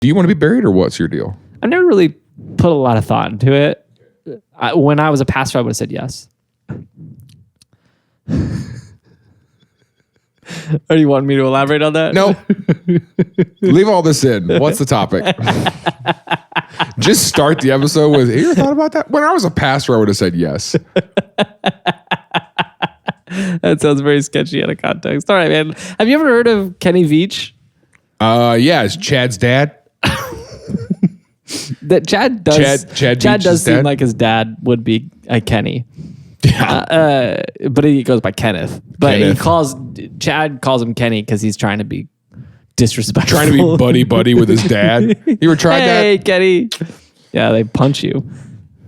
Do you want to be buried or what's your deal? I never really put a lot of thought into it. When I was a pastor, I would have said yes. Or do you want me to elaborate on that? No. Leave all this in. What's the topic? Just start the episode with, you ever thought about that? When I was a pastor, I would have said yes. That sounds very sketchy out of context. All right, man. Have you ever heard of Kenny Veach? Yeah, it's Chad's dad. That Chad does. Chad does seem dad? like his dad would be a Kenny. Yeah. But he goes by Kenneth. But Kenneth. Chad calls him Kenny because he's trying to be disrespectful. Trying to be buddy with his dad. You ever tried that? Hey, Kenny. Yeah, they punch you.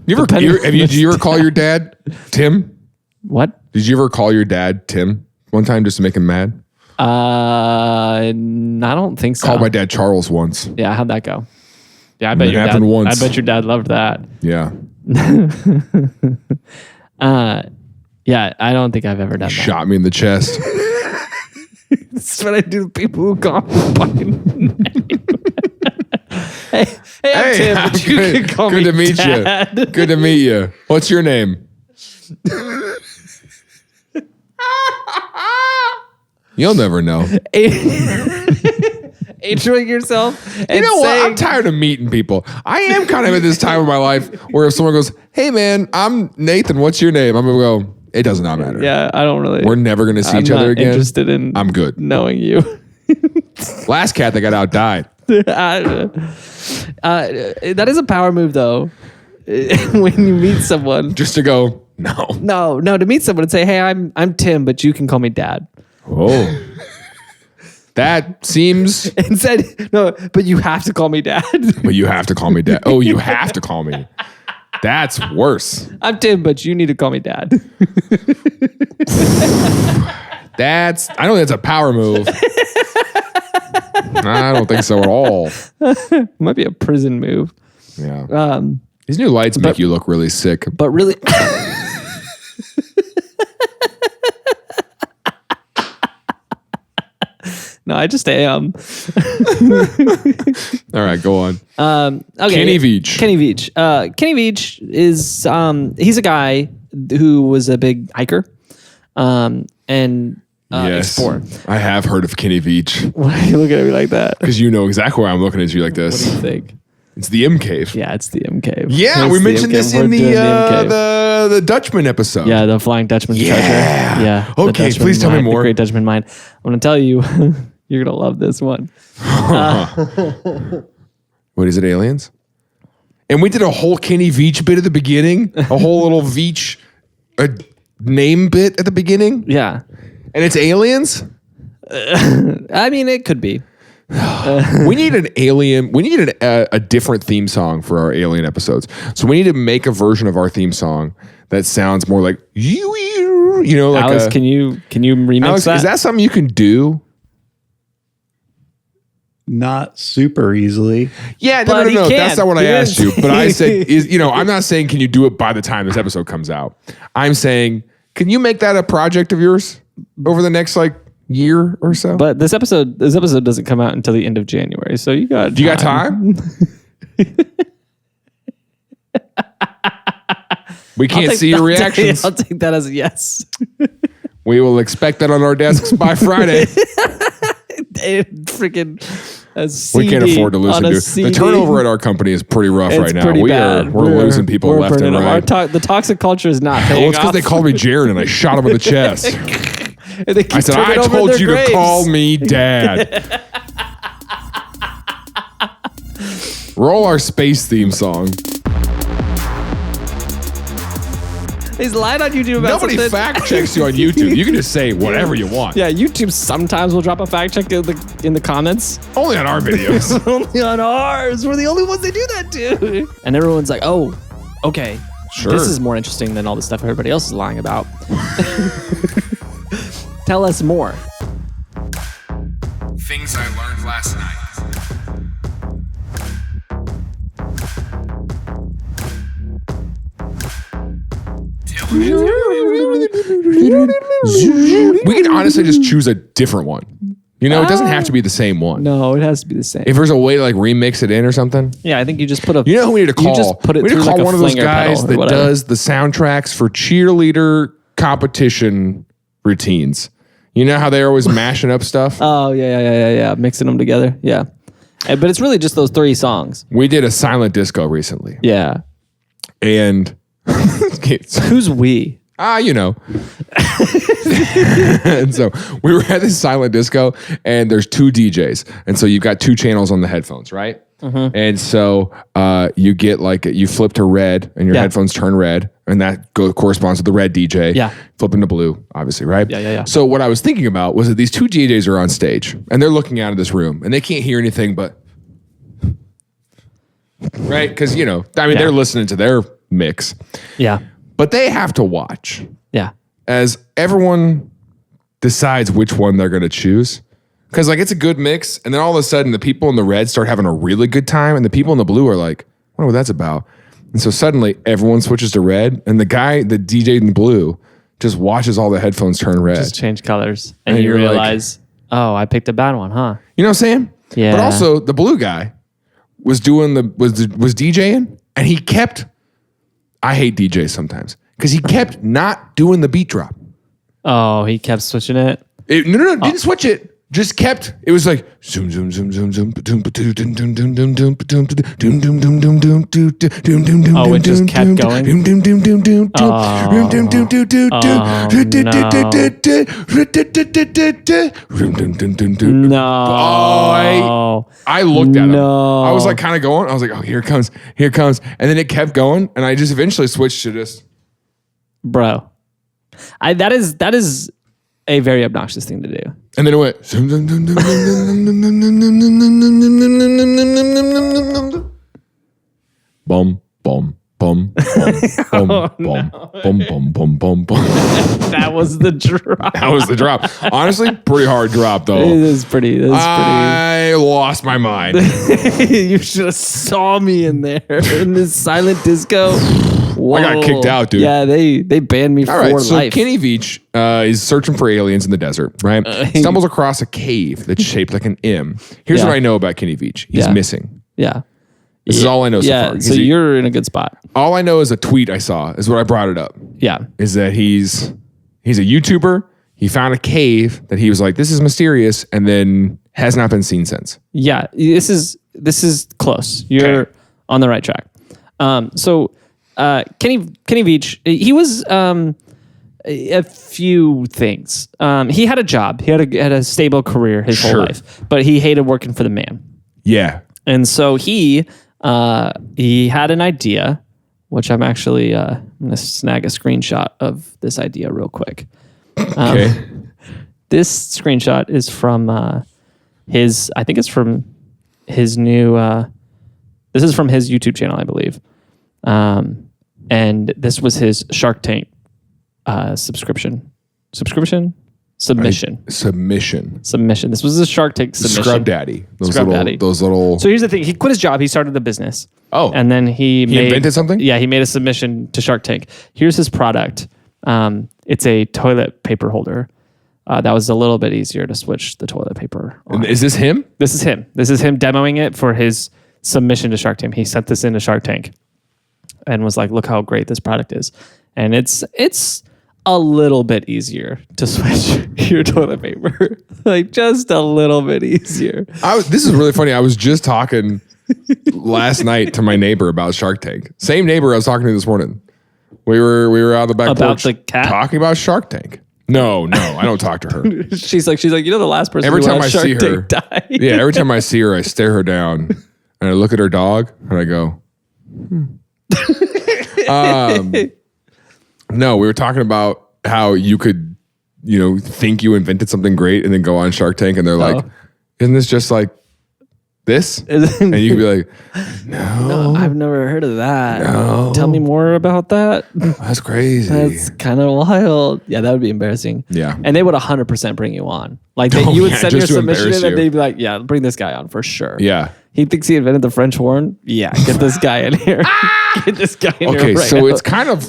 Did you ever call your dad Tim? What? Did you ever call your dad Tim one time just to make him mad? I don't think so. Called my dad Charles once. Yeah, how'd that go? Yeah, I bet your happened dad. once. I bet your dad loved that. Yeah. Yeah, I don't think I've ever done that. Shot me in the chest. That's what I do to people who call me by name. Hey, I'm Tim, but you can call me Dad. Good to meet you. What's your name? You'll never know. Introing yourself. And you know what? I'm tired of meeting people. I am kind of at this time of my life where if someone goes, hey man, I'm Nathan, what's your name? I'm going to go, it does not matter. Yeah, I don't really. We're never going to see each other again. I'm interested in I'm good. knowing you. Last cat that got out died. That is a power move though. When you meet someone. Just to go, no, to meet someone and say, hey, I'm Tim, but you can call me Dad. Oh. That seems... And said, no, but you have to call me Dad. But you have to call me Dad. Oh, you have to call me. That's worse. I'm Tim, but you need to call me Dad. I don't think that's a power move. I don't think so at all. Might be a prison move. Yeah. These new lights make you look really sick. But really... No, I just am. All right, go on. Okay. Kenny Veach. Kenny Veach is he's a guy who was a big hiker and explorer. I have heard of Kenny Veach. Why are you looking at me like that? Because you know exactly why I'm looking at you like this. What do you think? It's the M Cave. Yeah, it's the M Cave. Yeah, we mentioned this in the Dutchman episode. Yeah, the Flying Dutchman treasure. Yeah. Okay, please tell me more. The Great Dutchman Mine. I'm going to tell you, you're going to love this one. What is it, aliens? And we did a whole Kenny Veach bit at the beginning. A whole little Veach name bit at the beginning. Yeah. And it's aliens? I mean, it could be. We need an alien. We need a different theme song for our alien episodes. So we need to make a version of our theme song that sounds more like you know, like Alex. Can you remix Alex, that? Is that something you can do? Not super easily. Yeah, no. That's not what I asked you. But I said, I'm not saying can you do it by the time this episode comes out. I'm saying, can you make that a project of yours over the next year or so? But this episode doesn't come out until the end of January, so you got. You got time? We can't see your reactions. I'll take that as a yes. We will expect that on our desks by Friday. Freaking we can't afford to lose them. The turnover at our company is pretty rough right now. We're losing people left and right. The toxic culture is not paying it's because they called me Jared and I shot him in the chest. I said, I told you to call me Dad. Roll our space theme song. He's lying on YouTube about Nobody something. fact checks you on YouTube. You can just say whatever you want. Yeah, YouTube sometimes will drop a fact check in the comments. Only on our videos. Only on ours. We're the only ones they do that to. And everyone's like, oh, okay. Sure. This is more interesting than all the stuff everybody else is lying about. Tell us more. Things I learned last night. We can honestly just choose a different one. You know, it doesn't have to be the same one. No, it has to be the same. If there's a way to like remix it in or something. Yeah, I think you just put a. You know who we need to call? You just put it we need to through call like a one of those flinger guys pedal or that whatever. does the soundtracks for cheerleader competition routines. You know how they're always mashing up stuff? Oh, yeah. Mixing them together. Yeah. But it's really just those 3 songs. We did a silent disco recently. Yeah. And Who's we? you know. And so we were at this silent disco and there's 2 DJs. And so you've got 2 channels on the headphones, right? Mm-hmm. And so you get like, you flip to red and your headphones turn red and that corresponds to the red DJ. Yeah. Flipping to blue, obviously, right? Yeah. So what I was thinking about was that these 2 DJs are on stage and they're looking out of this room and they can't hear anything but, right? Because, you know, I mean, they're listening to their mix. Yeah. But they have to watch. Yeah. As everyone decides which one they're going to choose. Because like it's a good mix, and then all of a sudden the people in the red start having a really good time, and the people in the blue are like, I wonder what that's about. And so suddenly everyone switches to red, and the DJ in the blue, just watches all the headphones turn red. Just change colors. And you realize, oh, I picked a bad one, huh? You know what I'm saying? Yeah. But also the blue guy was DJing, and he kept, I hate DJs sometimes, because he kept not doing the beat drop. Oh, he kept switching it? No, didn't switch it. Just kept, it was like zoom, zoom, zoom, zoom, zoom, oh, it just kept going. No. I looked at him. I was like kind of going. I was like, oh, here it comes. And then it kept going. And I just eventually switched to just. Bro. That is a very obnoxious thing to do. And then it went. Boom, boom, boom, boom, boom, boom, boom, boom, boom, boom. That was the drop. That was the drop. Honestly, pretty hard drop though. It is pretty. I lost my mind. You should have saw me in there in this silent disco. Whoa. I got kicked out, dude. Yeah, they banned me for life. So Kenny Veach is searching for aliens in the desert, right? Stumbles across a cave that's shaped like an M. Here's what I know about Kenny Veach. He's missing. Yeah. This is all I know so far. So you're in a good spot. All I know is a tweet I saw is what I brought it up. Yeah. Is that he's a YouTuber. He found a cave that he was like, this is mysterious, and then has not been seen since. Yeah. This is close. You're on the right track. So Kenny Veach, he was a few things. He had a job. He had a stable career his whole life, but he hated working for the man. Yeah. And so he had an idea, which I'm actually I'm gonna snag a screenshot of this idea real quick. Okay. This screenshot is from his. I think it's from his new. This is from his YouTube channel, I believe. And this was his Shark Tank submission. This was a Shark Tank submission. Scrub Daddy. Daddy. Those little. So here's the thing. He quit his job. He started a business. Oh. And then he invented something? Yeah, he made a submission to Shark Tank. Here's his product. It's a toilet paper holder. That was a little bit easier to switch the toilet paper on. Is this him? This is him. This is him demoing it for his submission to Shark Tank. He sent this into Shark Tank and was like, look how great this product is. And it's a little bit easier to switch your toilet paper. Like just a little bit easier. This is really funny. I was just talking last night to my neighbor about Shark Tank. Same neighbor I was talking to this morning. We were out the back about porch the cat? talking about Shark Tank. No, I don't talk to her. she's like, you know, the last person every who time went on I Shark see her, Tank died. yeah, every time I see her, I stare her down and I look at her dog and I go, No, we were talking about how you could, think you invented something great and then go on Shark Tank and they're like, isn't this just like this? And you could be like, no, I've never heard of that. No. Tell me more about that. That's crazy. That's kind of wild. Yeah, that would be embarrassing. Yeah. And they would 100% bring you on. Like you would send your submission in and they'd be like, yeah, bring this guy on for sure. Yeah. He thinks he invented the French horn. Yeah, get this guy in here. Get this guy in here. Okay, right so now.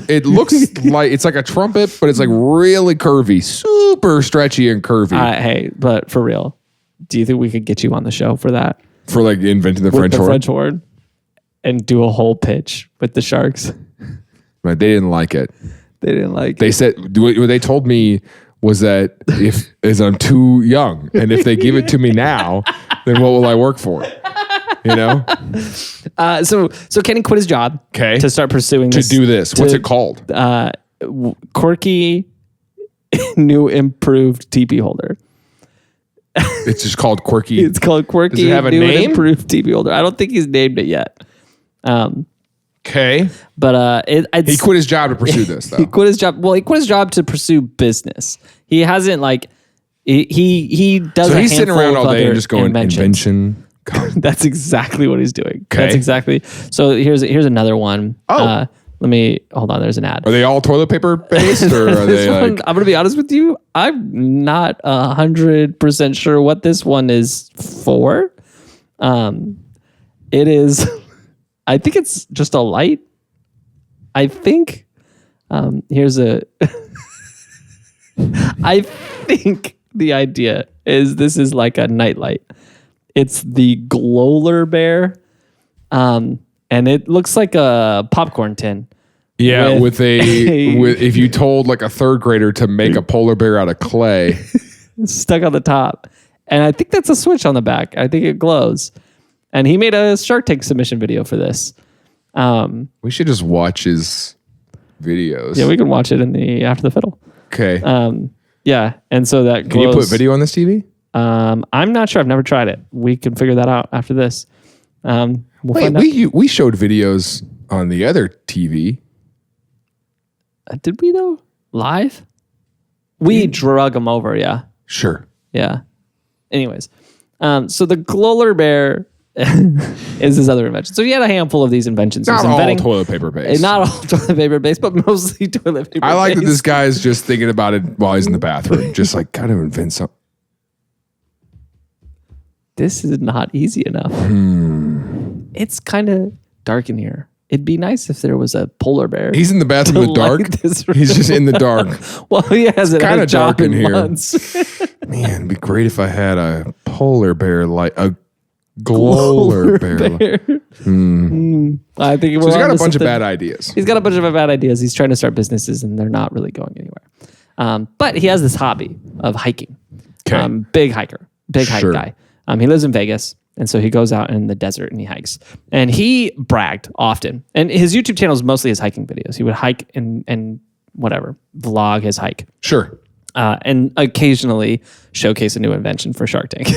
it looks like it's like a trumpet, but it's like really curvy, super stretchy and curvy. Hey, but for real, Do you think we could get you on the show for that? For like inventing the With French the horn? French horn, and do a whole pitch with the sharks. Right, they didn't like it. They didn't like They it. said what they told me was that if I'm too young, and if they give it to me now, then what will I work for? You know. So Kenny quit his job. Okay. To start pursuing To do this. What's it called? Quirky, new improved TP holder. It's just called Quirky. It's called Quirky. Does it have a new name? Improved TP holder. I don't think he's named it yet. Okay. But He quit his job to pursue this, though. He quit his job. Well, he quit his job to pursue business. He hasn't like he does. So a he's sitting handful around of all day other and just going inventions. invention. That's exactly what he's doing. Okay. That's exactly. So here's another one. Oh. Let me hold on. There's an ad. Are they all toilet paper based, or are This they one, like? I'm gonna be honest with you. I'm not 100% sure what this one is for. It is. I think it's just a light. I think. Here's a. I think the idea is this is like a nightlight. It's the Glowler Bear, and it looks like a popcorn tin. Yeah, with if you told like a third grader to make a polar bear out of clay. Stuck on the top. And I think that's a switch on the back. I think it glows. And he made a Shark Tank submission video for this. We should just watch his videos. Yeah, we can watch it in the After the Fiddle. Okay. Yeah, and so that Can you glows. put video on this TV? I'm not sure. I've never tried it. We can figure that out after this. We'll Wait, find out. we showed videos on the other TV. Did we though? Live? We drug them over, yeah. Sure. Yeah. Anyways, so the Glowler Bear is his other invention. So he had a handful of these inventions. He was Not all inventing- toilet paper based. Not all toilet paper based, but mostly toilet paper I like that based. this guy is just thinking about it while he's in the bathroom. Just like, kind of invent something. This is not easy enough. It's kind of dark in here. It'd be nice if there was a polar bear. He's in the bathroom in the dark. light this He's just in the dark. Well, he hasn't had kinda a job dark in here. months. Man, it'd be great if I had a polar bear light, a Glowler bear. I think So he's got a bunch of bad ideas. He's got a bunch of bad ideas. He's trying to start businesses, and they're not really going anywhere. But he has this hobby of hiking. Okay. Big hiker, big hike Sure. guy. He lives in Vegas, and so he goes out in the desert and he hikes. And he bragged often. And his YouTube channel is mostly his hiking videos. He would hike and whatever, vlog his hike. Sure. And occasionally showcase a new invention for Shark Tank.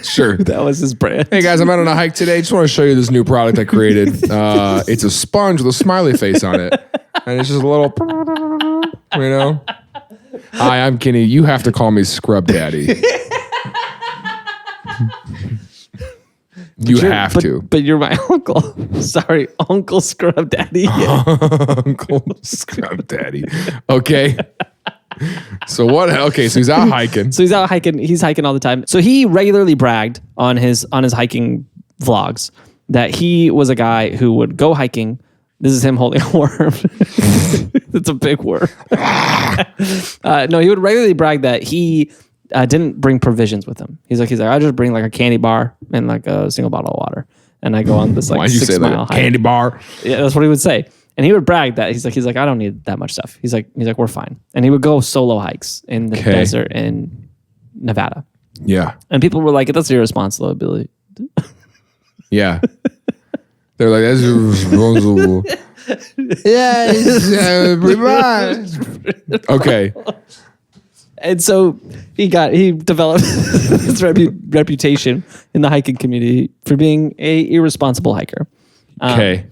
Sure. That was his brand. Hey guys, I'm out on a hike today. Just want to show you this new product I created. It's a sponge with a smiley face on it. And it's just a little, you know. Hi, I'm Kenny. You have to call me Scrub Daddy. You have to. But you're my uncle. Sorry, Uncle Scrub Daddy. Uncle Scrub Daddy. Okay. So what? Okay, so he's out hiking. So he's out hiking. He's hiking all the time. So he regularly bragged on his hiking vlogs that he was a guy who would go hiking. This is him holding a worm. It's a big worm. No, he would regularly brag that he didn't bring provisions with him. He's like, I just bring like a candy bar and like a single bottle of water, and I go on this like Why'd you 6 say mile that? hike. Candy bar. Yeah, that's what he would say. And he would brag that he's like, I don't need that much stuff. He's like, we're fine. And he would go solo hikes in the desert in Nevada. Yeah. And people were like, that's your responsibility. Yeah. They're like, that's irresponsible. Yes, okay. And so he developed this reputation in the hiking community for being a irresponsible hiker. Okay.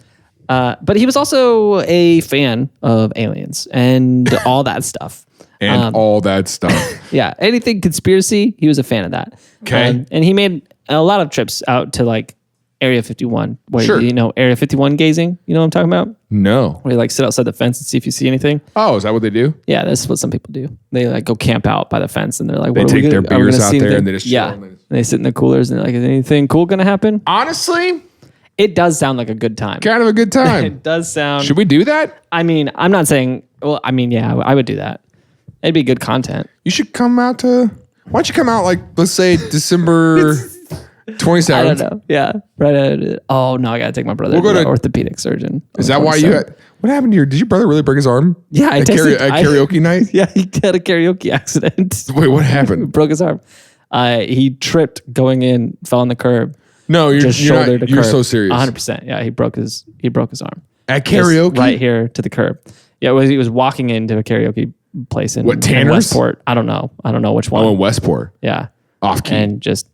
But he was also a fan of aliens and all that stuff. And all that stuff. Yeah, anything conspiracy, he was a fan of that. Okay. And he made a lot of trips out to like Area 51. Where, Sure. you know, Area 51 gazing. You know what I'm talking about? No. Where you like sit outside the fence and see if you see anything. Oh, is that what they do? Yeah, that's what some people do. They like go camp out by the fence and they're like, They what are we take gonna, their are we beers gonna out see there anything? and they just chill yeah. and And they sit in the coolers and they're like, is anything cool gonna happen? Honestly, It does sound like a good time. kind of a good time. It does sound. Should we do that? I mean, I'm not saying. Well, I mean, yeah, I would do that. It'd be good content. You should come out to Why don't you come out like, let's say December 27th? I don't know. Yeah. Right. Oh, no, I got to take my brother to the orthopedic surgeon. Is that why you had, what happened to did your brother really break his arm? Yeah. At karaoke night? Yeah, he had a karaoke accident. Wait, what happened? Broke his arm. He tripped going in, fell on the curb. No, you're so serious. 100%. Yeah, he broke his arm. At karaoke? Just right here to the curb. Yeah, he was walking into a karaoke place in Westport. I don't know which one. Oh, in Westport. Yeah. Off key. And just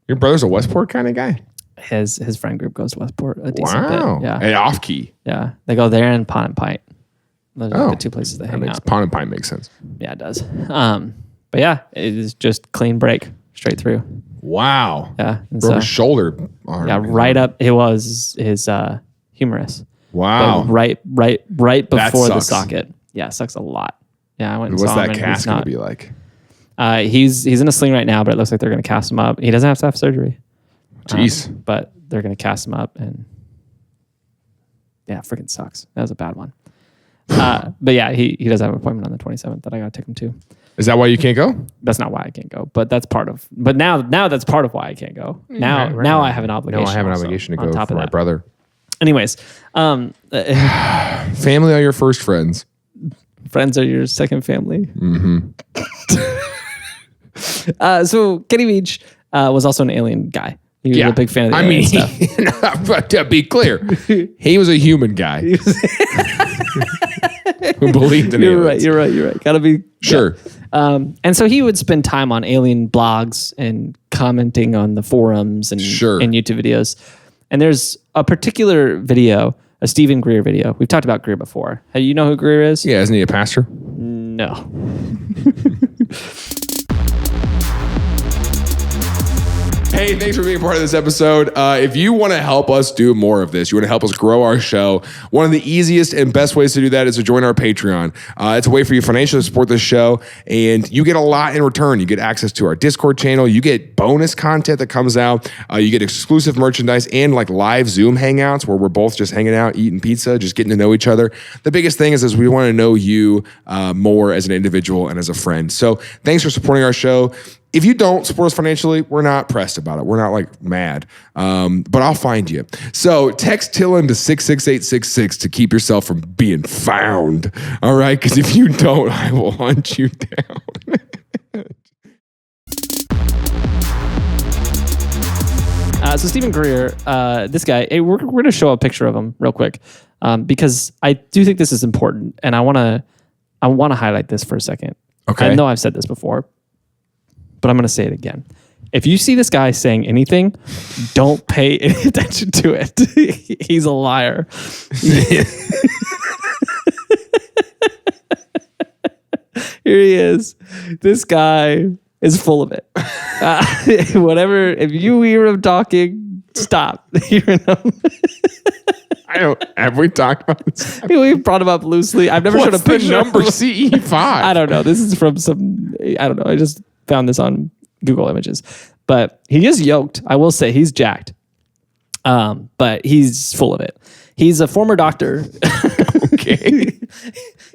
your brother's a Westport kind of guy? His friend group goes to Westport a decent bit. Yeah. Hey, off key. Yeah. They go there and Pond and Pint. Those are the two places they hang out. Pond and Pint makes sense. Yeah, it does. But yeah, it is just clean break straight through. Wow. Yeah. Broke his shoulder. Right up. It was his humerus. Wow. But right before the socket. Yeah, it sucks a lot. Yeah, I went and saw him. What's that cast going to be like? He's in a sling right now, but it looks like they're going to cast him up. He doesn't have to have surgery. Jeez. But they're going to cast him up, and yeah, freaking sucks. That was a bad one. But yeah, he does have an appointment on the 27th that I got to take him to. Is that why you can't go? That's not why I can't go, but that's part of. But now that's part of why I can't go. Now I have an obligation. Now I have an obligation to go for my brother. Anyways, family are your first friends. Friends are your second family. Mm-hmm. So Kenny Veach was also an alien guy. He was a big fan of the alien stuff. But to be clear, he was a human guy who believed in aliens. You're right. Gotta be sure. Yeah. And so he would spend time on alien blogs and commenting on the forums and YouTube videos. And there's a particular video, a Stephen Greer video. We've talked about Greer before. Hey, you know who Greer is? Yeah, isn't he a pastor? No. Hey, thanks for being a part of this episode. If you want to help us do more of this, you want to help us grow our show, one of the easiest and best ways to do that is to join our Patreon. It's a way for you financially to support this show, and you get a lot in return. You get access to our Discord channel. You get bonus content that comes out. You get exclusive merchandise and like live Zoom hangouts where we're both just hanging out, eating pizza, just getting to know each other. The biggest thing is we want to know you more as an individual and as a friend. So thanks for supporting our show. If you don't support us financially, we're not pressed about it. We're not like mad, but I'll find you. So text TILLN to 66866 to keep yourself from being found. All right, because if you don't, I will hunt you down. So Stephen Greer, this guy, hey, we're going to show a picture of him real quick because I do think this is important, and I want to highlight this for a second. Okay. I know I've said this before, but I'm going to say it again. If you see this guy saying anything, don't pay any attention to it. He's a liar. Here he is. This guy is full of it. Whatever. If you hear him talking, stop hearing him. Have we talked about this? We've brought him up loosely. I've never shown a picture. Number CE5. I don't know. This is from I don't know. I just found this on Google Images, but he is yoked. I will say he's jacked, but he's full of it. He's a former doctor. Okay.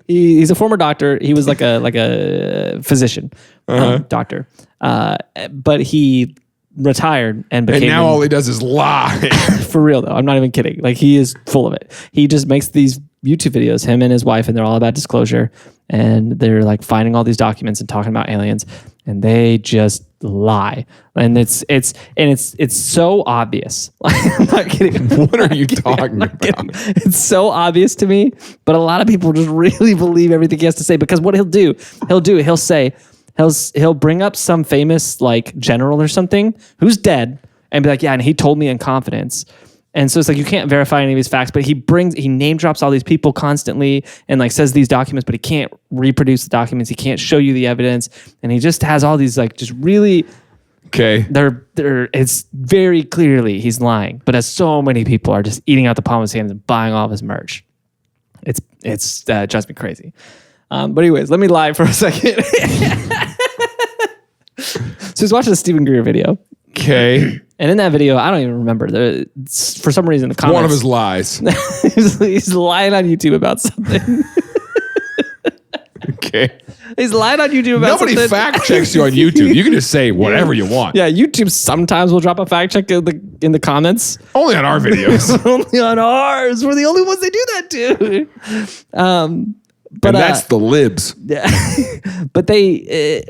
He's a former doctor. He was like a physician, doctor, but he retired and became. And now all he does is lie. For real though, I'm not even kidding. Like he is full of it. He just makes these YouTube videos, him and his wife, and they're all about disclosure. And they're like finding all these documents and talking about aliens, and they just lie. And it's so obvious. I'm not kidding. What are you talking about? Kidding. It's so obvious to me, but a lot of people just really believe everything he has to say because what he'll bring up some famous like general or something who's dead and be like, yeah, and he told me in confidence. And so it's like you can't verify any of these facts, but he name drops all these people constantly and like says these documents, but he can't reproduce the documents. He can't show you the evidence, and he just has all these like just really. Okay. It's very clearly he's lying, but as so many people are just eating out the palm of his hands and buying all of his merch, it's just me crazy. But anyways, let me lie for a second. So he's watching a Stephen Greer video. Okay. And in that video, I don't even remember. For some reason, the comments. One of his lies. he's lying on YouTube about something. Okay. Okay. He's lied on YouTube about Nobody something. fact checks you on YouTube. You can just say whatever you want. Yeah, YouTube sometimes will drop a fact check in the comments. Only on our videos. Only on ours. We're the only ones they do that to. But and that's the libs. Yeah. But they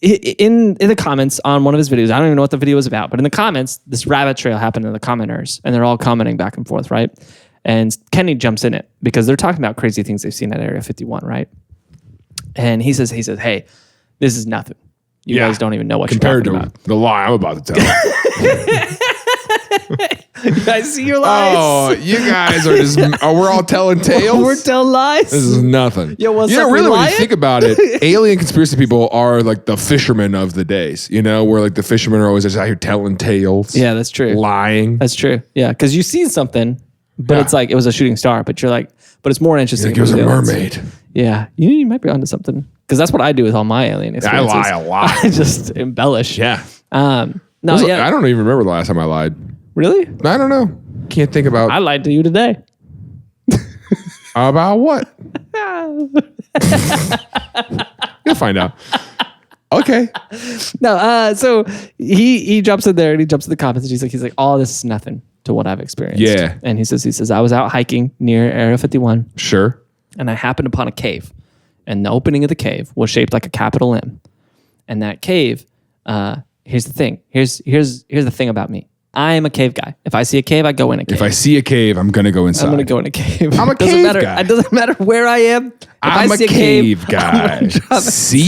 in the comments on one of his videos, I don't even know what the video was about, but in the comments, this rabbit trail happened in the commenters, and they're all commenting back and forth, right? And Kenny jumps in it because they're talking about crazy things they've seen at Area 51, right? And he says, hey, this is nothing. You guys don't even know what compared you're talking to the lie I'm about to tell. You guys see your lies? Oh, you guys are just, we're all telling tales? We're telling lies? This is nothing. Yo, what's you know, up, we really, when lying? you think about it, alien conspiracy people are like the fishermen of the days, you know, where like the fishermen are always just out here telling tales. Yeah, that's true. Lying. That's true. Yeah, because you see something, but it's like, it was a shooting star, but you're like, but it's more interesting. Like it was a mermaid. Yeah, you might be onto something. Because that's what I do with all my alien experiences. I lie a lot. I just embellish. Yeah. No, yeah. I don't even remember the last time I lied. Really? I don't know. Can't think about. I lied to you today. About what? You'll find out. Okay. No, so he jumps in there and he jumps in the comments and he's like, oh, this is nothing to what I've experienced. Yeah. And he says, I was out hiking near Area 51 Sure. and I happened upon a cave. And the opening of the cave was shaped like a capital M. And that cave, here's the thing. Here's the thing about me. I am a cave guy. If I see a cave, I go in a cave. If I see a cave, I'm going to go inside. I'm going to go in a cave. I'm a Doesn't cave matter, guy. It doesn't matter where I am. If I'm I see a cave guy. C-A-V-E.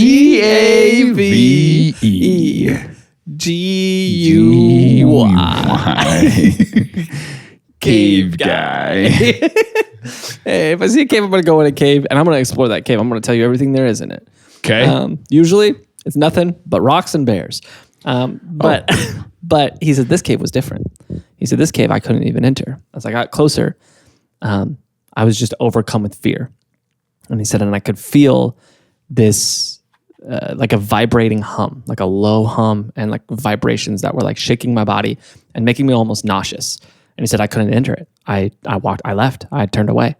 G-U-Y. Cave guy. Hey, if I see a cave, I'm going to go in a cave and I'm going to explore that cave. I'm going to tell you everything there is in it. Okay. Usually it's nothing but rocks and bears. But he said this cave was different. He said this cave I couldn't even enter. As I got closer, I was just overcome with fear. And he said, and I could feel this like a vibrating hum, like a low hum and like vibrations that were like shaking my body and making me almost nauseous. And he said, I couldn't enter it. I left. I turned away.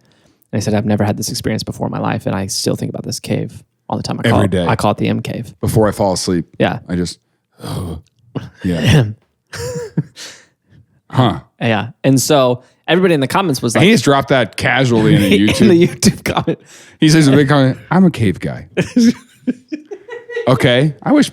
And he said, I've never had this experience before in my life. And I still think about this cave all the time. Every day. I call it the M cave. Before I fall asleep. Yeah. I just, yeah. Huh. Yeah. And so everybody in the comments was And like, he just dropped that casually in a YouTube. in the YouTube comment. He says a big comment, I'm a cave guy. Okay. I wish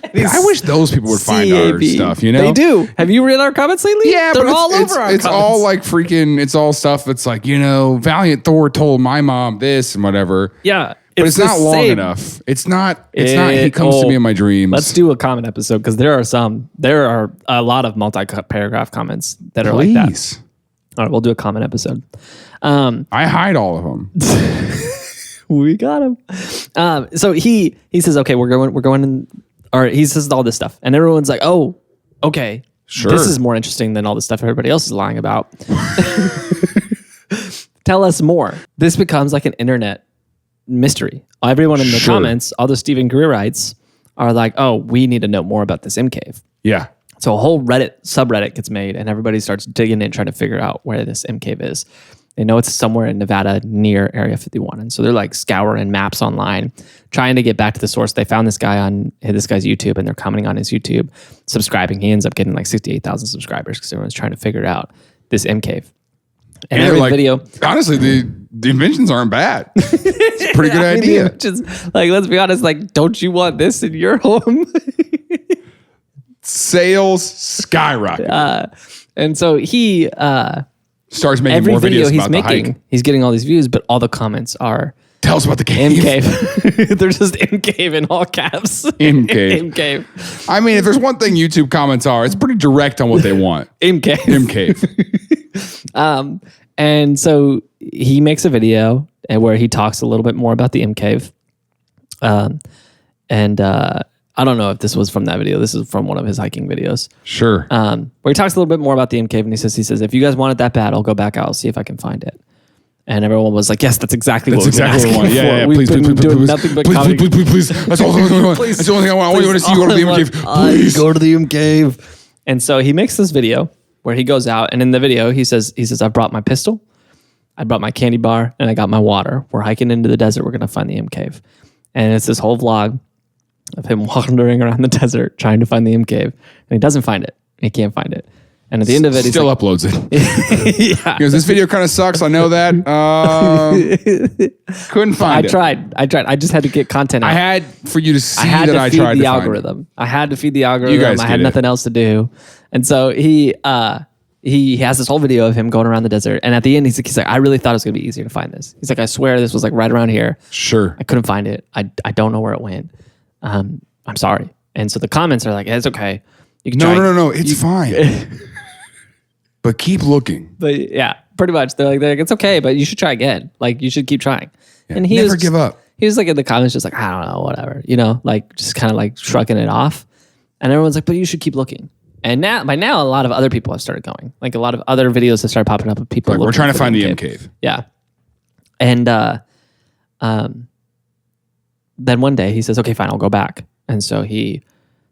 those people would find our CAB. stuff, you know? They do. Have you read our comments lately? Yeah, they're but all over our it's comments. all like freaking, it's all stuff that's like, you know, Valiant Thor told my mom this and whatever. Yeah. But it's the not long same. enough. It's not, he comes to me in my dreams. Let's do a comment episode because there are a lot of multi-paragraph comments that are like that. Please. All right, we'll do a comment episode. I hide all of them. We got him. So he says, okay, we're going in, or he says all this stuff. And everyone's like, oh, okay. Sure. This is more interesting than all the stuff everybody else is lying about. Tell us more. This becomes like an internet mystery. Everyone in the comments, all the Stephen Greerites are like, oh, we need to know more about this M cave. Yeah. So a whole subreddit gets made and everybody starts digging in, trying to figure out where this M cave is. They know it's somewhere in Nevada near Area 51. And so they're like scouring maps online, trying to get back to the source. They found this guy's YouTube and they're commenting on his YouTube, subscribing. He ends up getting like 68,000 subscribers because everyone's trying to figure out this M cave. And every video. Honestly, the inventions aren't bad. It's a pretty good idea. Just like, let's be honest, like, don't you want this in your home? Sales skyrocket. And so he starts making every more video videos he's about the making, hike. he's getting all these views, but all the comments are Tell us about the M cave. cave. They're just M cave in all caps. M cave. M cave. I mean, if there's one thing YouTube comments are, it's pretty direct on what they want. M cave. M cave. And so he makes a video where he talks a little bit more about the M cave. I don't know if this was from that video. This is from one of his hiking videos. Sure. Where he talks a little bit more about the M cave, and he says, if you guys want it that bad, I'll go back out, see if I can find it. And everyone was like, yes, that's exactly what we want. Yeah, We've please, been please, doing please, nothing but please, comedy. please. That's all I want. Please. That's the only thing I want. I want you to see you go to the M cave. Please. Go to the M cave. And so he makes this video where he goes out, and in the video, he says, I brought my pistol, I brought my candy bar, and I got my water. We're hiking into the desert. We're going to find the M cave. And it's this whole vlog of him wandering around the desert trying to find the M cave. And he doesn't find it. He can't find it. And at the end of it, he still uploads it. yeah. Because this video kind of sucks. I know that. Couldn't find it. I tried. I just had to get content out. I had for you to see I had that to I feed tried the to find algorithm. I had to feed the algorithm. You guys I had get it. nothing else to do. And so he has this whole video of him going around the desert. And at the end, he's like, I really thought it was going to be easier to find this. He's like, I swear this was like right around here. Sure. I couldn't find it. I don't know where it went. I'm sorry. And so the comments are like, it's okay. You can try. No. It's fine. But keep looking. But yeah, pretty much. They're like, it's okay, but you should try again. Like, you should keep trying. Yeah, And he never was give up. He was like in the comments, just like, I don't know, whatever, like just kind of like shrugging it off. And everyone's like, but you should keep looking. And by now, a lot of other people have started going. Like a lot of other videos have started popping up of people. Like, we're trying to find the M M cave. Yeah. And then one day he says, okay, fine, I'll go back. And so he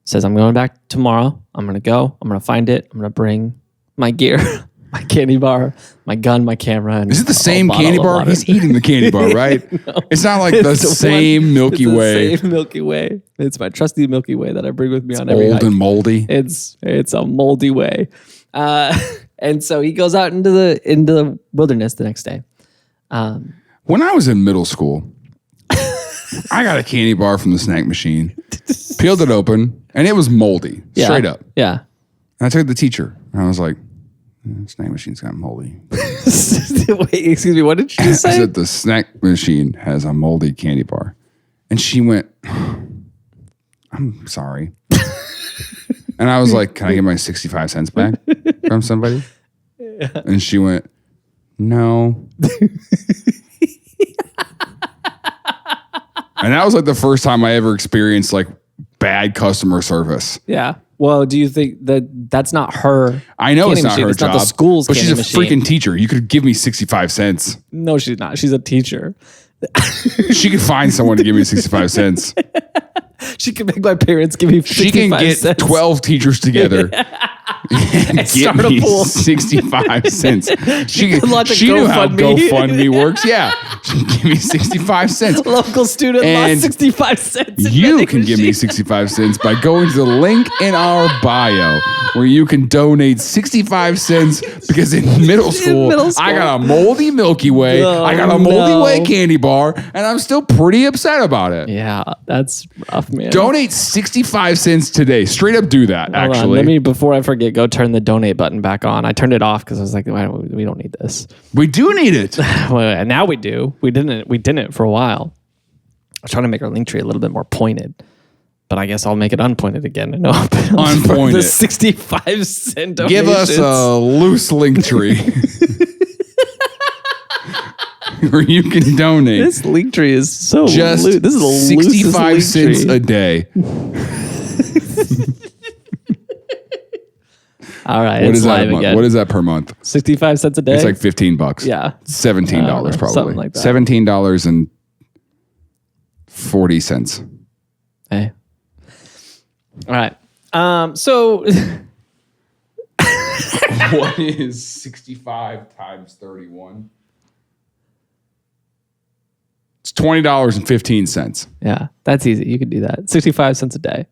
says, I'm going back tomorrow. I'm going to go. I'm going to find it. I'm going to bring my gear, my candy bar, my gun, my camera. And is it the same candy bar? He's eating the candy bar, right? No. It's not like the same Milky Way. It's the same Milky Way. It's my trusty Milky Way that I bring with me on every Old hike. and moldy. It's a moldy way. And so he goes out into the wilderness the next day. When I was in middle school, I got a candy bar from the snack machine, peeled it open, and it was moldy, straight up. Yeah. And I took it to the teacher, and I was like, snack machine's got moldy. Wait, excuse me, what did you I say? said, the snack machine has a moldy candy bar. And she went, I'm sorry. And I was like, can I get my 65 cents back from somebody? Yeah. And she went, no. And that was like the first time I ever experienced like bad customer service. Yeah. Well, do you think that's not her? I know it's not her it's job. Not the school's but she's a machine. freaking teacher. You could give me 65 cents. No, she's not. She's a teacher. She could find someone to give me 65 cents. She can make my parents give me 65 She can get cents. 12 teachers together and get me 65 cents. She knew how GoFundMe works. Yeah. She can give me 65 cents. Local student lost 65 cents. You can give me 65 cents by going to the link in our bio where you can donate 65 cents because in middle school, I got a moldy Milky Way. I got a moldy Way candy bar and I'm still pretty upset about it. Yeah, that's rough, man. Donate 65 cents today. Straight up do that, Hold actually. on, let me, before I forget, go turn the donate button back on. I turned it off because I was like, we don't need this. We do need it. Well, now we do. We didn't for a while. I was trying to make our link tree a little bit more pointed, but I guess I'll make it unpointed again and open Unpointed. the 65 cent donations. Give us a loose link tree where you can donate. This link tree is so Just loose. This is the 65 loosest cents link tree. a day. All right, What it's is that a live month? again. What is that per month? 65 cents a day? It's like $15. Yeah. $17 probably. something like that. $17.40. Hey. All right. So What is 65 times 31? It's $20.15 yeah, that's easy. You can do that. 65 cents a day.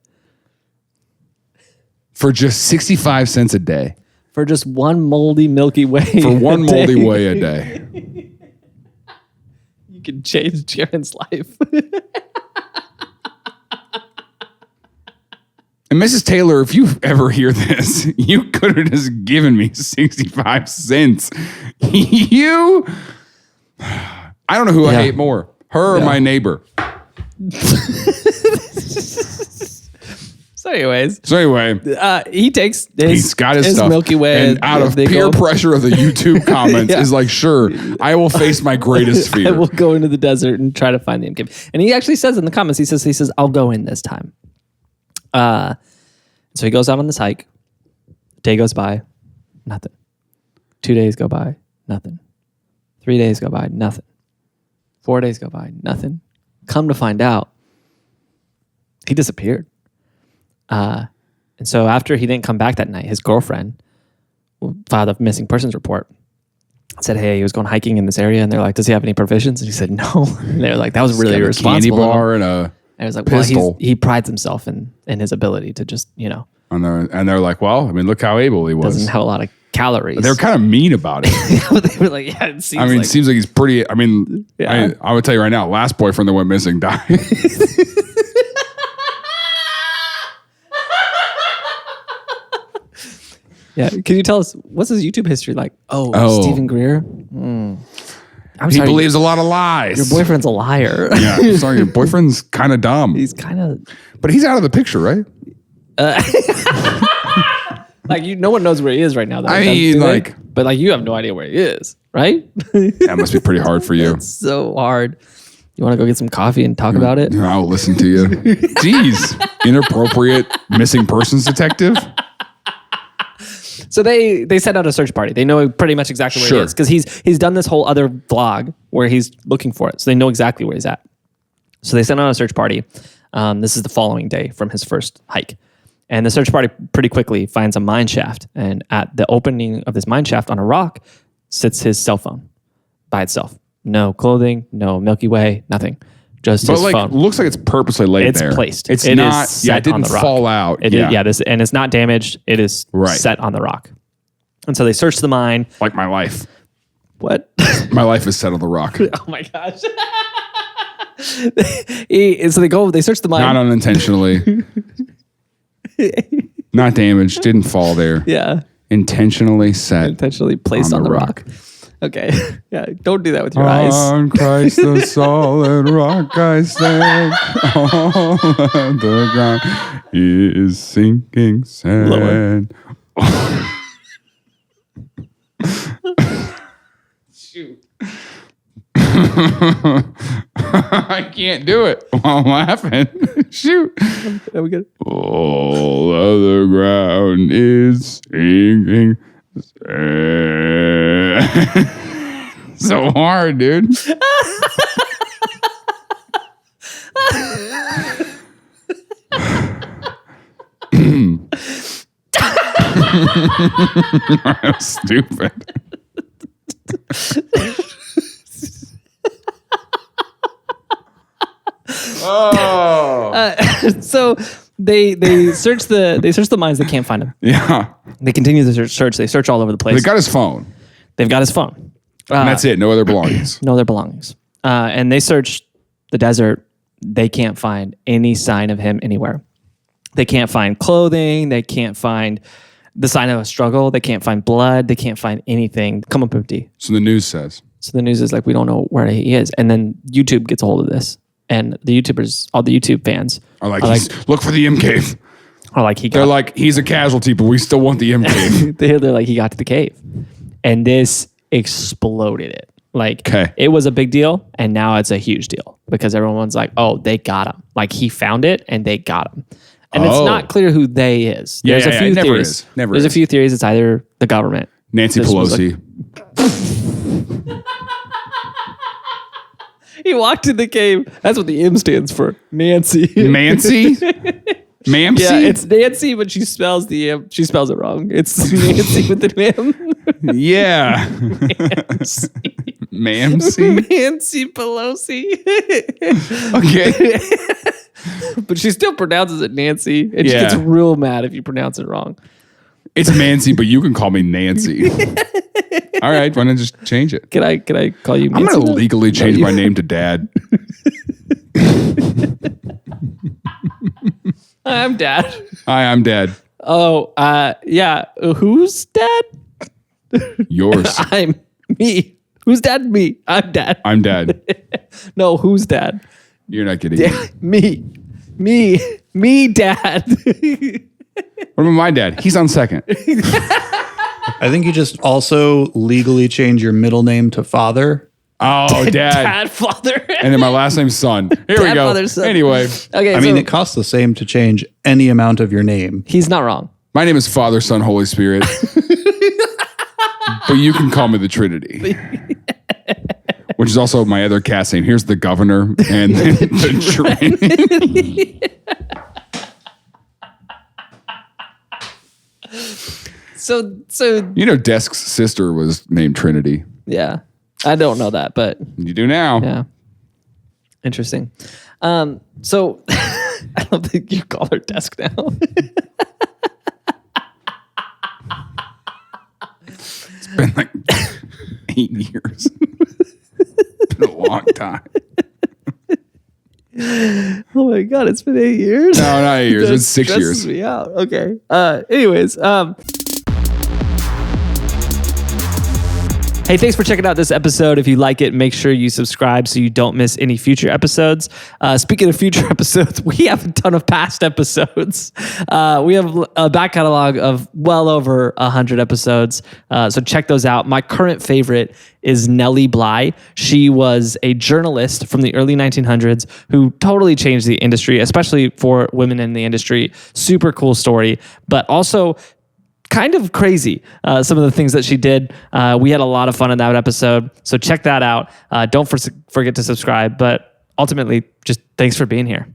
for just 65 cents a day. For just one moldy Milky Way. For one a moldy day. way a day. You can change Jaren's life. And Mrs. Taylor, if you ever hear this, you could have just given me 65 cents. I don't know who I hate more, her or my neighbor. So anyways, he takes he's got his stuff. Milky Way. And out of peer pressure of the YouTube comments is like, sure, I will face my greatest fear. I will go into the desert and try to find the M cave. And he actually says in the comments, he says, I'll go in this time. So he goes out on this hike. A day goes by, nothing. 2 days go by, nothing. 3 days go by, nothing. 4 days go by, nothing. Come to find out, he disappeared. And so after he didn't come back that night, his girlfriend filed a missing persons report. said, hey, he was going hiking in this area, and they're like, does he have any provisions? And he said, no. And they're like, that was really irresponsible. Candy bar and a and it was like, pistol. well, he prides himself in his ability to just, And they're like, well, I mean, look how able he was. doesn't have a lot of calories. They're kind of mean about it. They were like, yeah, it seems it seems like he's pretty. I mean, Yeah. I would tell you right now, last boyfriend that went missing died. Yeah. Can you tell us, what's his YouTube history like? Oh. Stephen Greer? I'm He sorry. believes a lot of lies. Your boyfriend's a liar. Yeah, sorry, your boyfriend's kind of dumb. He's kind of But he's out of the picture, right? like, no one knows where he is right now. Though. I mean, like, but like, you have no idea where he is, right? that must be pretty hard for you. It's so hard. You want to go get some coffee and talk about it? I'll listen to you. Jeez, inappropriate missing persons detective. So they sent out a search party. They know pretty much exactly where he is because he's done this whole other vlog where he's looking for it. So they know exactly where he's at. So they sent out a search party. This is the following day from his first hike. And the search party pretty quickly finds a mine shaft. And at the opening of this mine shaft on a rock sits his cell phone by itself. No clothing, no Milky Way, nothing. Just his phone. Looks like it's purposely laid there. It's placed. It's it not. Is Yeah, set it didn't on the rock. fall out. And it's not damaged. It is Right. set on the rock. And so they search the mine. Like my life. What? My life is set on the rock. Oh my gosh. So they search the mine. Not unintentionally. Not damaged. Didn't fall there. Yeah. Intentionally set. Intentionally placed on the rock. Okay. Yeah. Don't do that with your eyes. On Christ the solid rock I stand. All of the ground is sinking sand. Shoot. I can't do it while I'm laughing. Shoot. Are we good? All of the ground is sinking sand. So hard, dude. I'm stupid. So they search the mines. They can't find him. Yeah. They continue the search. They search all over the place. They got his phone. They've got his phone. And that's it. No other belongings. No other belongings. And they search the desert. They can't find any sign of him anywhere. They can't find clothing. They can't find the sign of a struggle. They can't find blood. They can't find anything. Come up empty. So the news says. So the news is like, we don't know where he is. And then YouTube gets a hold of this. And the YouTubers, all the YouTube fans Are like look for the M cave. are like, They're like, he's a casualty, but we still want the M cave. they're like, he got to the cave. And this exploded it. Like, Okay. it was a big deal, and now it's a huge deal because everyone's like, oh, they got him. Like, he found it, and they got him. And it's Oh. not clear who they is. Yeah, There's a yeah, few it never theories. is. Never There's is. a few theories. It's either the government. Nancy This was Pelosi. He walked in the cave. That's what the M stands for. Nancy. Nancy? Mamcy? Yeah, it's Nancy, but she spells the M. She spells it wrong. It's Nancy with an M. Yeah. Mamcy? Nancy Pelosi. Okay. But she still pronounces it Nancy, and she Yeah. gets real mad if you pronounce it wrong. It's Nancy, but you can call me Nancy. All right, why not just change it? Can I call you I'm Nancy? going to legally change my name to Dad. I'm Dad. Hi, I'm Dad. Oh, yeah. Who's Dad? Yours. I'm me. Who's Dad? Me. I'm Dad. I'm Dad. No, who's Dad? You're not getting it. Me, Dad. What about my dad? He's on second. I think you just also legally change your middle name to Father. Oh, Dad. Dad, father. And then my last name's Son. Here we Dad, go. father, son. Anyway, Okay, I mean, it costs the same to change any amount of your name. he's not wrong. my name is Father, Son, Holy Spirit. But you can call me the Trinity. Which is also my other cast name. Here's the Governor and then the Trinity. So You know, Desk's sister was named Trinity. Yeah. I don't know that, but You do now. yeah. Interesting. So I don't think you call her desk now. It's been like 8 years. It's been a long time. Oh my God, it's been 8 years? No, not 8 years. That It's 6 stresses years. me out. Okay. Anyways, hey, thanks for checking out this episode. If you like it, make sure you subscribe so you don't miss any future episodes. Speaking of future episodes, we have a ton of past episodes. We have a back catalog of well over 100 episodes. So check those out. My current favorite is Nellie Bly. She was a journalist from the early 1900s who totally changed the industry, especially for women in the industry. Super cool story, but also kind of crazy, some of the things that she did. We had a lot of fun in that episode, so check that out. Don't forget to subscribe, but ultimately, just thanks for being here.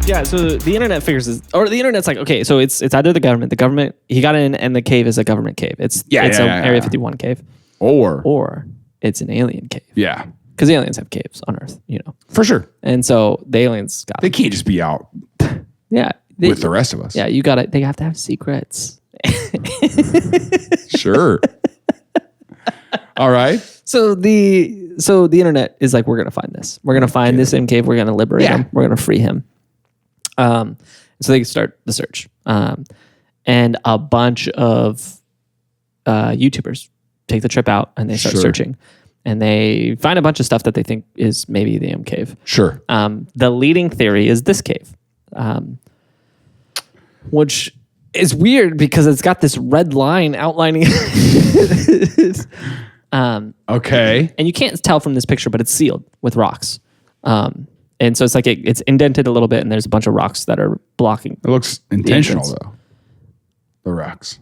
Yeah, so the internet figures this, or the internet's like, okay, so it's either the government, he got in and the cave is a government cave. It's an Area 51 cave. Or it's an alien cave. Yeah. Because the aliens have caves on Earth, For sure. And so the aliens got They can't just be out yeah. with the rest of us. Yeah, they have to have secrets. Sure. All right. So the internet is like, we're gonna find this. We're gonna find this in cave. We're gonna liberate him. We're gonna free him. So they start the search, and a bunch of YouTubers take the trip out and they start searching, and they find a bunch of stuff that they think is maybe the M cave. Sure. The leading theory is this cave, which is weird because it's got this red line outlining. Okay. And you can't tell from this picture, but it's sealed with rocks. And so it's like it's indented a little bit, and there's a bunch of rocks that are blocking. It looks intentional, though. The rocks.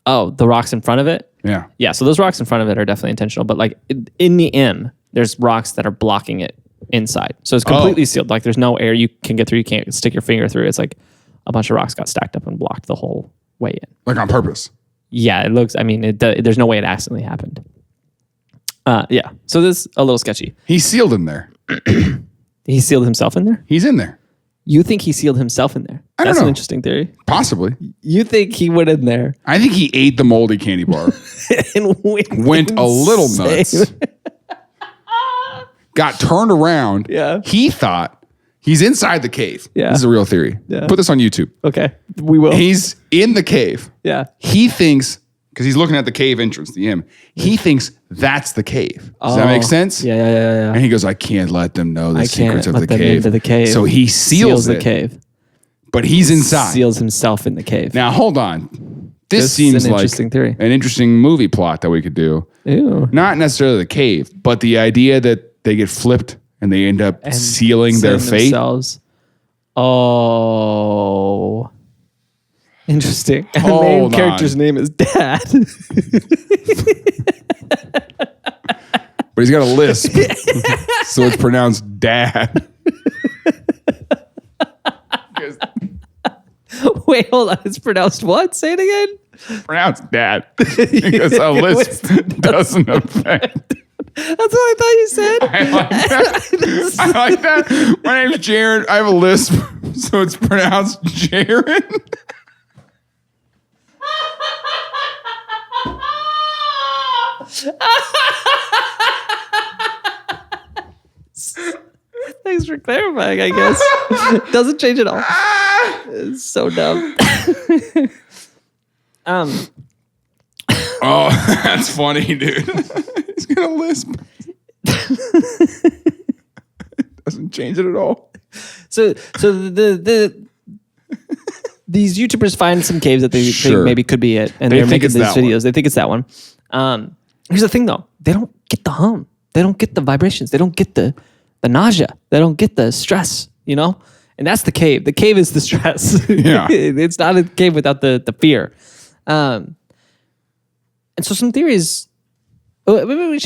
Oh, the rocks in front of it? Yeah. Yeah, so those rocks in front of it are definitely intentional, but like in the M, there's rocks that are blocking it inside. So it's completely sealed. Like there's no air you can get through. You can't stick your finger through. It's like a bunch of rocks got stacked up and blocked the whole way in. Like on purpose. Yeah, it looks, there's no way it accidentally happened. Yeah, so this is a little sketchy. He's sealed in there. He sealed himself in there? He's in there. You think he sealed himself in there? I don't That's know. an interesting theory. Possibly. You think he went in there I think he ate the moldy candy bar. and Went a little nuts. Got turned around. Yeah. He thought he's inside the cave. Yeah. This is a real theory. Yeah. Put this on YouTube. Okay, we will. He's in the cave. Yeah. He thinks, because he's looking at the cave entrance, the M, he thinks that's the cave. Does that make sense? Yeah. And he goes, I can't let them know the I secrets can't of let the them cave. into the cave. So he seals the it, cave. but he's inside. Seals himself in the cave. Now, hold on. This This seems is an like interesting theory. an interesting movie plot that we could do. Ew. Not necessarily the cave, but the idea that they get flipped and they end up sealing their fate. Themselves. Oh. Interesting. And the Hold main on. character's name is Dad. But he's got a lisp. So it's pronounced dad. Wait, hold on. It's pronounced what? Say it again. Pronounced dad. Because a lisp doesn't affect. That's what I thought you said. I like that. I like that. My name's Jared. I have a lisp, so it's pronounced Jared. Thanks for clarifying, I guess. Doesn't change at all. It's so dumb. Oh, that's funny, dude. He's gonna lisp. Doesn't change it at all. So these YouTubers find some caves that they think maybe could be it, and They they're think making it's these that videos. one. They think it's that one. Here's the thing, though: they don't get the hum, they don't get the vibrations, they don't get the nausea, they don't get the stress. And that's the cave. The cave is the stress. Yeah. It's not a cave without the fear. And so some theories. Maybe we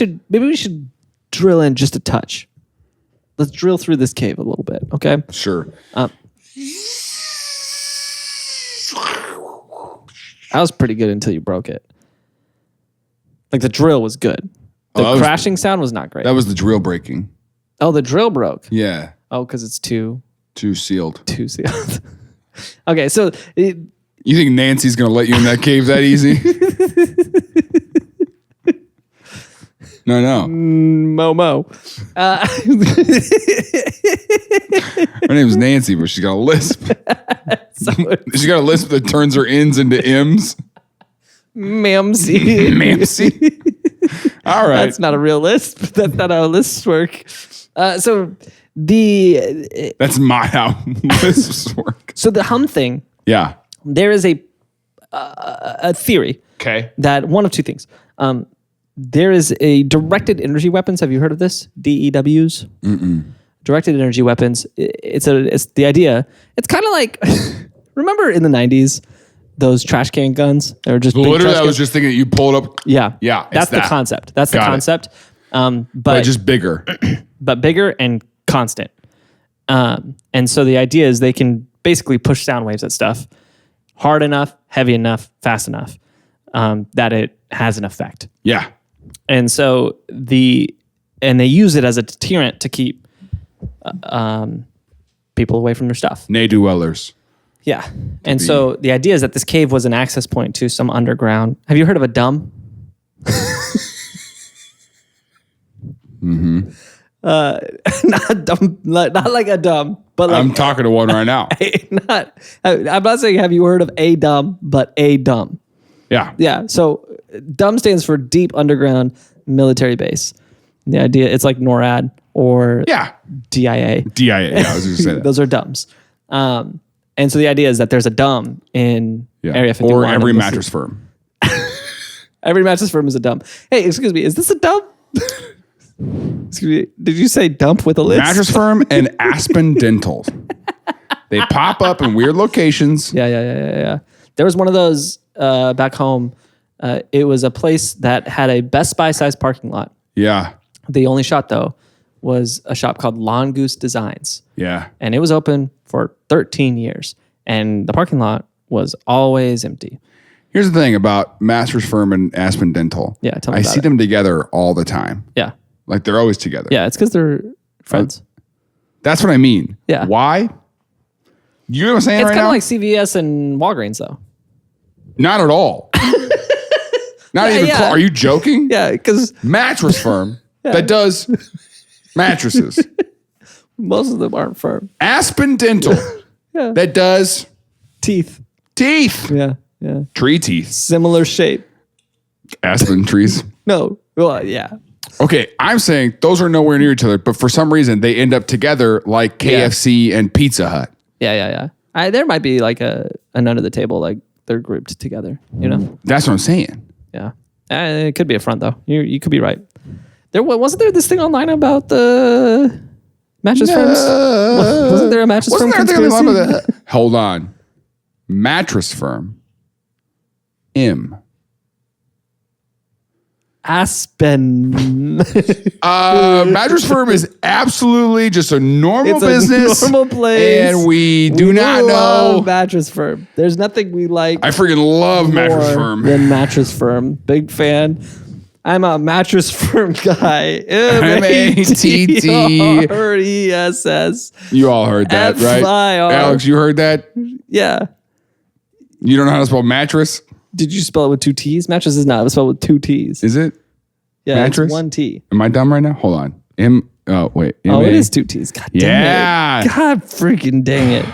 should drill in just a touch. Let's drill through this cave a little bit, okay? Sure. That was pretty good until you broke it. Like the drill was good. The crashing sound was not great. That was the drill breaking. Oh, the drill broke. Yeah. Oh, because it's too sealed. Too sealed. Okay, so you think Nancy's gonna let you in that cave that easy? No. Momo. Her name's Nancy, but she's got a lisp. She's got a lisp that turns her ins into M's. Mamsie. Mamsie. All right. That's not a real lisp. That's not how lists work. That's how lisps work. So the hum thing. Yeah. There is a theory. Okay. That one of two things. There is a directed energy weapons. Have you heard of this? DEWs. Directed energy weapons. It's the idea. It's kind of like remember in the 90s those trash can guns? They were just literally. I was just thinking that you pulled up. Yeah. Yeah. That's the concept. That's the concept. But just bigger. But bigger and constant. And so the idea is they can basically push sound waves at stuff hard enough, heavy enough, fast enough that it has an effect. Yeah. And so they use it as a deterrent to keep people away from their stuff. Nay-do-wellers. Yeah. And so the idea is that this cave was an access point to some underground. Have you heard of a dumb? Not dumb, not like a dumb, but like I'm talking to one right now. I'm not saying have you heard of a dumb, but a dumb. Yeah. Yeah. So dumb stands for deep underground military base. The idea, it's like NORAD or DIA. DIA. Yeah, I was going to say that. Those are dumbs. And so the idea is that there's a dumb in Area 51. Or every mattress firm. Every mattress firm is a dumb. Hey, excuse me, is this a dumb? Excuse me, did you say dump with a list? Mattress firm and Aspen Dental. They pop up in weird locations. Yeah. There was one of those back home. It was a place that had a Best Buy sized parking lot. Yeah. The only shot though was a shop called Lawn Goose Designs. Yeah. And it was open for 13 years. And the parking lot was always empty. Here's the thing about Mattress Firm and Aspen Dental. Yeah, tell me I about see it. them together all the time. Yeah. Like they're always together. Yeah, it's because they're friends. That's what I mean. Yeah. Why? You know what I'm saying It's right kind now? of like CVS and Walgreens though. Not at all. Not even close. Are you joking? Yeah, because Mattress Firm that does mattresses. most of them aren't firm. Aspen Dental that does Teeth. Yeah. Tree teeth. Similar shape. Aspen trees. No. Well, yeah. Okay, I'm saying those are nowhere near each other, but for some reason they end up together like KFC and Pizza Hut. Yeah. There might be like an under the table, like they're grouped together, you know? That's what I'm saying. Yeah. It could be a front though. You could be right. Wasn't there this thing online about the mattress firms? Wasn't there a mattress firm conspiracy? Hold on. Mattress Firm. M. Aspen. Mattress Firm is absolutely just a normal business. Normal place. And we not love know. Mattress Firm. There's nothing we like. I freaking love Mattress more Firm. Than Mattress Firm. Big fan. I'm a Mattress Firm guy. MATTRESS. You all heard that, right? FIR. Alex, you heard that? Yeah. You don't know how to spell mattress? Did you spell it with two T's? Mattress is not. It's spelled with two T's. Is it? Yeah, mattress? It's one T. Am I dumb right now? Hold on. Wait. Oh, it is two T's. God dang it. God freaking dang it.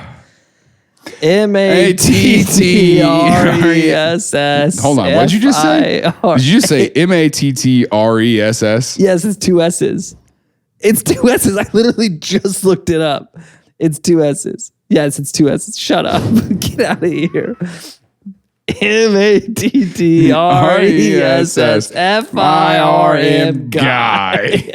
MATTRESS. Hold on. What did you just say? Did you say MATTRESS? Yes, it's two S's. It's two S's. I literally just looked it up. It's two S's. Yes, it's two S's. Shut up. Get out of here. MATTRESS FIRM guy.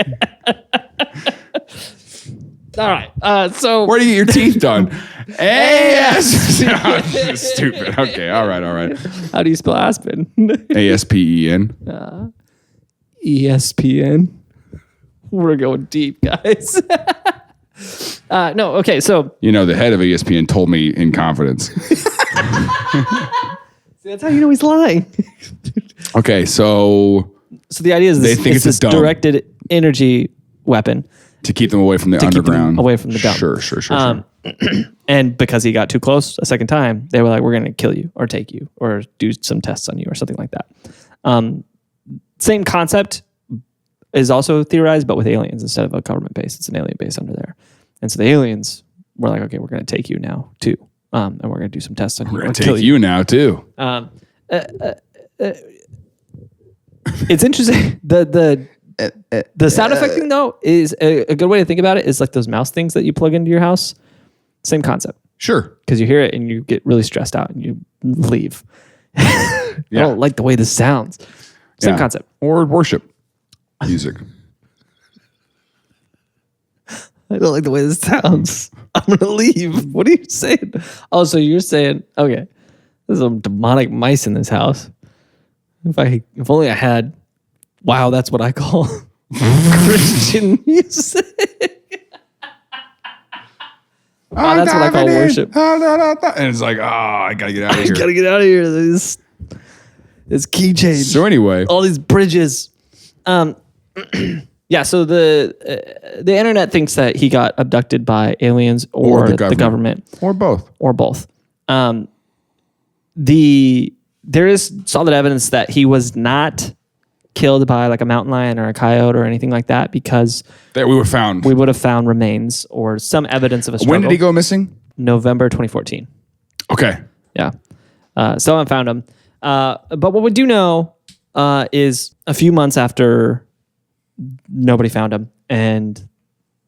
All right. So where do you get your teeth done? AS. Oh, stupid. Okay. All right. How do you spell Aspen? ASPEN. ESPN. We're going deep, guys. No. Okay. So the head of ESPN told me in confidence. See, That's how you know he's lying. Okay, so the idea is they think it's this a dome directed energy weapon to keep them away from the to keep them underground, away from the dome. Sure. And because he got too close a second time, they were like, we're going to kill you or take you or do some tests on you or something like that. Same concept is also theorized, but with aliens instead of a government base. It's an alien base under there. And so the aliens were like, okay, we're going to take you now too. And we're going to do some tests on you. We're going to take you now too. It's interesting. The sound effect thing though is a good way to think about it is like those mouse things that you plug into your house. Same concept. Sure. Because you hear it and you get really stressed out and you leave. I don't like the way this sounds. Same concept. Or worship music. I don't like the way this sounds. I'm going to leave. What are you saying? Oh, so you're saying, okay, there's some demonic mice in this house. If only I had, wow, that's what I call Christian music. Wow, that's what I call worship. And it's like, I got to get out of here. Gotta get out of here. This key change. So anyway. All these bridges. Yeah, so the internet thinks that he got abducted by aliens or the government. Or both. There is solid evidence that he was not killed by like a mountain lion or a coyote or anything like that because that we would have found remains or some evidence of a struggle. When did he go missing? November 2014. Okay. Yeah. Someone found him. But what we do know is a few months after nobody found him and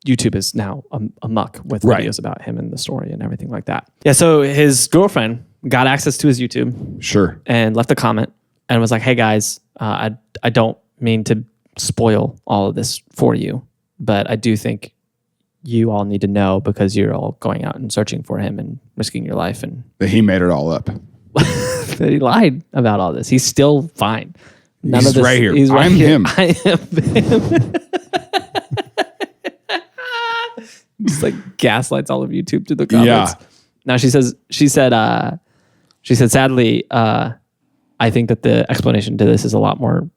YouTube is now amok with videos about him and the story and everything like that. Yeah. So his girlfriend got access to his YouTube. Sure. And left a comment and was like, hey guys, I don't mean to spoil all of this for you, but I do think you all need to know because you're all going out and searching for him and risking your life. And that he made it all up. that he lied about all this. He's still fine. He's right here. He's right I'm here. him. I am him. Just like gaslights all of YouTube to the comments. Yeah. Now she said, sadly, I think that the explanation to this is a lot more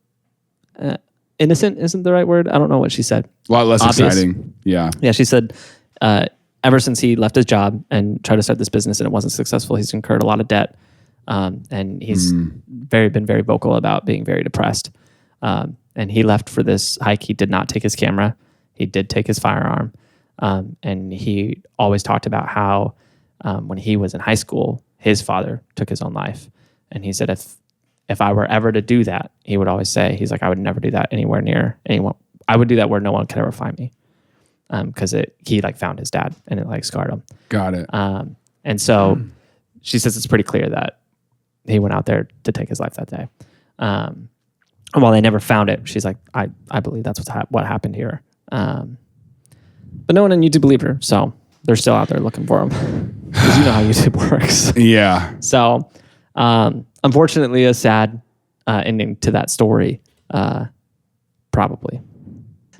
innocent isn't the right word. I don't know what she said. A lot less Obvious. exciting. Yeah. Yeah, she said, ever since he left his job and tried to start this business and it wasn't successful, he's incurred a lot of debt. And he's been very vocal about being very depressed. And he left for this hike. He did not take his camera. He did take his firearm. And he always talked about how when he was in high school, his father took his own life. And he said, if I were ever to do that, he would always say, he's like, I would never do that anywhere near anyone. I would do that where no one could ever find me. Because he like found his dad and it like scarred him. Got it. And so she says it's pretty clear that he went out there to take his life that day. And while they never found it, she's like, I believe that's what happened here. But no one on YouTube believed her. So they're still out there looking for him. Because you know how YouTube works. Yeah. So unfortunately, a sad ending to that story. Probably.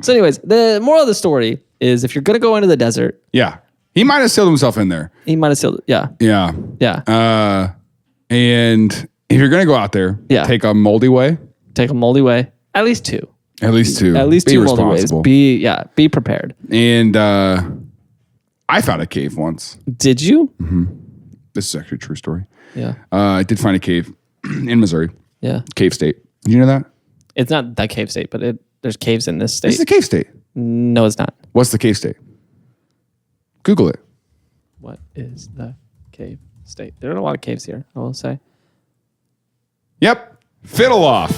So anyways, the moral of the story is if you're going to go into the desert. Yeah. He might have sealed himself in there. He might have sealed it. Yeah. Yeah. Yeah. And if you're going to go out there, take a moldy way. Take a moldy way. At least two. At least two. At least be two moldy ways. responsible. Be prepared. And I found a cave once. Did you? Mm-hmm. This is actually a true story. Yeah. I did find a cave in Missouri. Yeah. Cave state. Did you know that? It's not that cave state, but there's caves in this state. It's the cave state. No, it's not. What's the cave state? Google it. What is the cave state? There are a lot of caves here, I will say. Yep. Fiddle Off.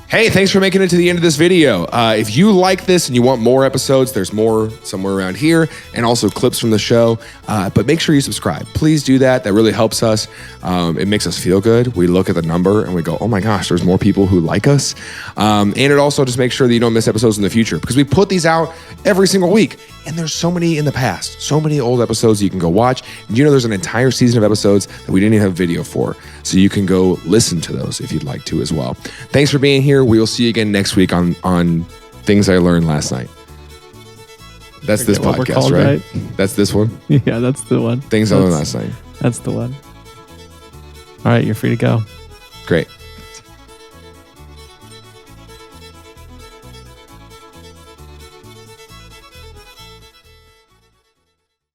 Hey, thanks for making it to the end of this video. If you like this and you want more episodes, there's more somewhere around here and also clips from the show. But make sure you subscribe. Please do that. That really helps us. It makes us feel good. We look at the number and we go, oh my gosh, there's more people who like us. And it also just makes sure that you don't miss episodes in the future because we put these out every single week. And there's so many in the past, so many old episodes you can go watch. And you know there's an entire season of episodes that we didn't even have video for. So you can go listen to those if you'd like to as well. Thanks for being here. We will see you again next week on Things I Learned Last Night. That's this Forget what we're podcast, called, right? That's this one. Yeah, that's the one. Things I'm not saying. That's the one. All right, you're free to go. Great.